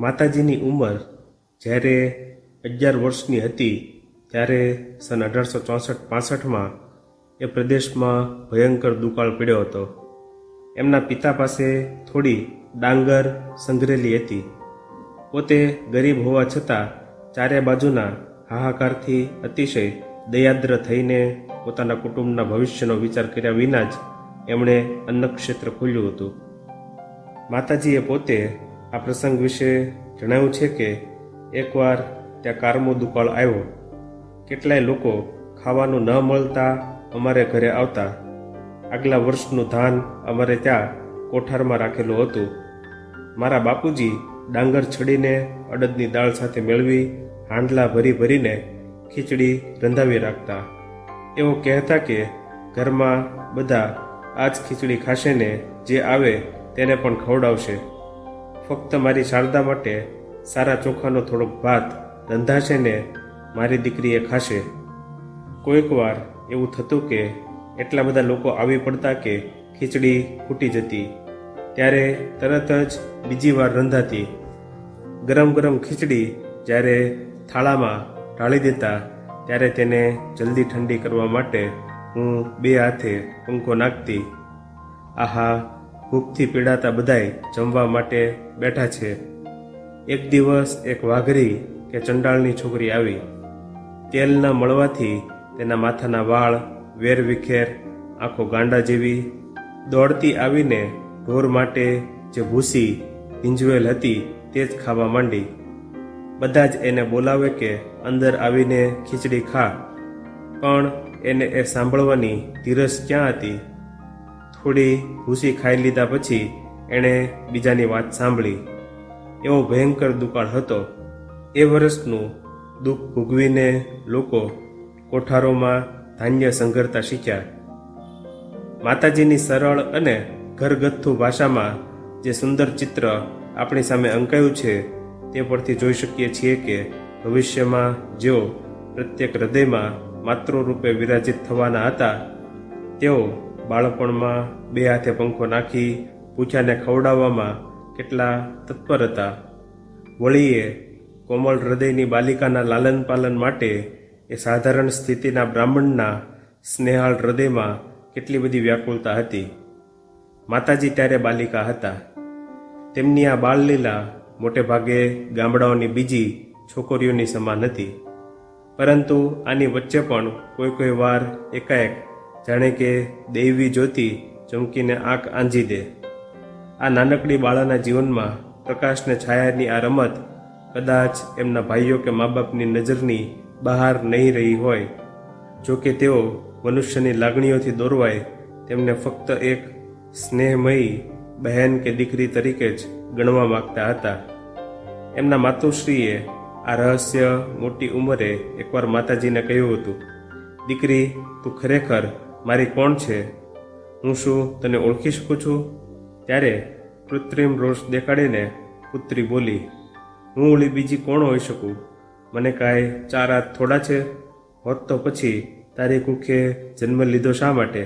માતાજીની ઉંમર જ્યારે 11 વર્ષની હતી ત્યારે સન 1864-65માં એ પ્રદેશમાં ભયંકર દુકાળ પડ્યો હતો. એમના પિતા પાસે થોડી ડાંગર સંઘરેલી હતી. પોતે ગરીબ હોવા છતાં ચારે બાજુના હાહાકારથી અતિશય દયાદ્ર થઈને પોતાના કુટુંબના ભવિષ્યનો વિચાર કર્યા વિના જ એમણે અન્નક્ષેત્ર ખોલ્યું હતું. માતાજીએ પોતે આ પ્રસંગ વિશે જણાવ્યું છે કે એકવાર ત્યાં કારમો દુકાળ આવ્યો. કેટલાય લોકો ખાવાનું ન મળતા અમારે ઘરે આવતા. આગલા વર્ષનું ધાન અમારે ત્યાં કોઠારમાં રાખેલું હતું. મારા બાપુજી ડાંગર છડીને અડદની દાળ સાથે મેળવી હાંડલા ભરી ભરીને ખીચડી રંધાવી રાખતા. એવો કહેતા કે ઘરમાં બધા આ જ ખીચડી ખાશે ને જે આવે તેને પણ ખવડાવશે. ફક્ત મારી શારદા માટે સારા ચોખાનો થોડોક ભાત રંધાશે ને મારી દીકરી એ ખાશે. કોઈક વાર એવું થતું કે એટલા બધા લોકો આવી પડતા કે ખીચડી ખૂટી જતી. ત્યારે તરત જ બીજી વાર રંધાતી. ગરમ ગરમ ખીચડી જ્યારે થાળામાં ઢાળી દેતા ત્યારે તેને જલ્દી ઠંડી કરવા માટે હું 2 હાથે પંખો નાખતી. આહા, ભૂખથી પીડાતા બધાય જમવા માટે બેઠા છે. એક દિવસ એક વાઘરી કે ચંડાળની છોકરી આવી. તેલ ન મળવાથી તેના માથાના વાળ વેરવિખેર, આંખો ગાંડા જેવી. દોડતી આવીને ઢોર માટે જે ભૂસી ભીંજવેલ હતી તે જ ખાવા માંડી. બધા જ એને બોલાવે કે અંદર આવીને ખીચડી ખા, પણ એને એ સાંભળવાની ધીરજ ક્યાં હતી. થોડી ભૂસી ખાઈ લીધા પછી એણે બીજાની વાત સાંભળી. એવો ભયંકર દુકાળ હતો. એ વર્ષનું દુઃખ ભોગવીને લોકો કોઠારોમાં ધાન્ય સંઘરતા શીખ્યા. માતાજીની સરળ અને ઘરગથ્થુ ભાષામાં જે સુંદર ચિત્ર આપણી સામે અંકાયું છે તે પરથી જોઈ શકીએ છીએ કે ભવિષ્યમાં જેઓ પ્રત્યેક હૃદયમાં માતૃ રૂપે વિરાજિત થવાના હતા તેઓ બાળપણમાં 2 હાથે પંખો નાખી ભૂખ્યાને ખવડાવવામાં કેટલા તત્પર હતા. વળીએ કોમળ હૃદયની બાલિકાના લાલન પાલન માટે એ સાધારણ સ્થિતિના બ્રાહ્મણના સ્નેહાળ હૃદયમાં કેટલી બધી વ્યાકુળતા હતી. માતાજી ત્યારે બાલિકા હતા. તેમની આ બાળલીલા મોટે ભાગે ગામડાઓની બીજી છોકરીઓની સમાન હતી. પરંતુ આની વચ્ચે પણ કોઈ વાર એકાએક જાણે કે દૈવી જ્યોતિ ચમકીને આંખ આંજી દે. આ નાનકડી બાળાના જીવનમાં પ્રકાશને છાયાની આ રમત કદાચ એમના ભાઈઓ કે મા બાપની નજરની બહાર નહીં રહી હોય. જો કે તેઓ મનુષ્યની લાગણીઓથી દોરવાય તેમને ફક્ત એક સ્નેહમયી બહેન કે દીકરી તરીકે જ ગણવા માગતા હતા. એમના માતુશ્રીએ આ રહસ્ય મોટી ઉંમરે એકવાર માતાજીને કહ્યું હતું, દીકરી, તું ખરેખર મારી કોણ છે? હું શું તને ઓળખી શકું છું? ત્યારે કૃત્રિમ રોષ દેખાડીને પુત્રી બોલી, હું ઓલી બીજી કોણ હોઈ શકું? મને કાંઈ 4 હાથ થોડા છે? હોત તો પછી તારી કુખે જન્મ લીધો શા માટે?